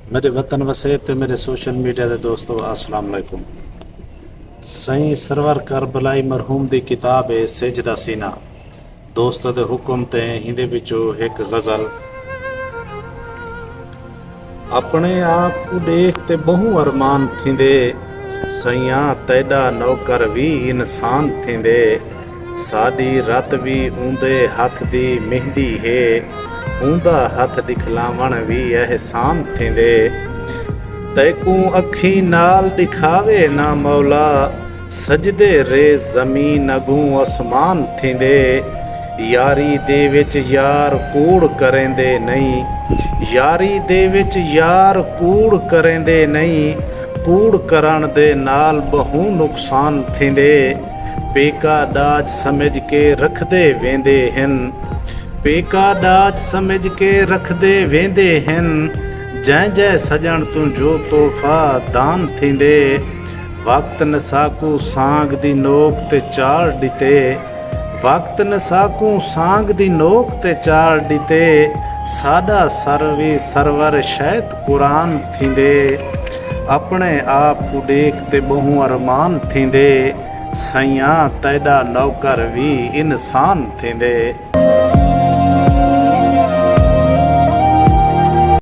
मेरे वतन वसेब ते मेरे सोशल मीडिया के दोस्तों अस्सलाम वालेकुम। सही सरवर करबलाई मरहूम दी किताब है सजदा सीना। दोस्तों दे हुक्म ते हिंदे विचों एक गज़ल। अपने आप को देख ते बहु अरमान थींदे, सैया तैडा नौकर भी इंसान थींदे। साडी रत भी ऊंदे हथ दी मेहंदी है, ऊंदा हथ दिखलावण भी एहसान थींदे। तैकू अखी नाल दिखावे ना मौला, सजदे रे ज़मीन अगू आसमान थींदे। यारी दे विच यार कूड़ करेंदे नहीं, यारी दे विच यार कूड़ करेंदे नहीं। कूड़ करन दे नाल बहु नुकसान थींदे। पेका दाज समझ के रखदे वेंदे हन, पेका दाज समझ के रखदे वेंदे हन। जै जै सजण तूं जो तोहफा दान थींदे। वक्त न साकू सांग दी नोक ते चाल ॾिते, वक्त न साकू सांग दी नोक ते चाल ॾिते। साडा सरवी सरवर शैत कुरान थींदे, अपने आप को देख ते बहु अरमान थींदे। सैया तैडा नौकर भी इंसान थींदे।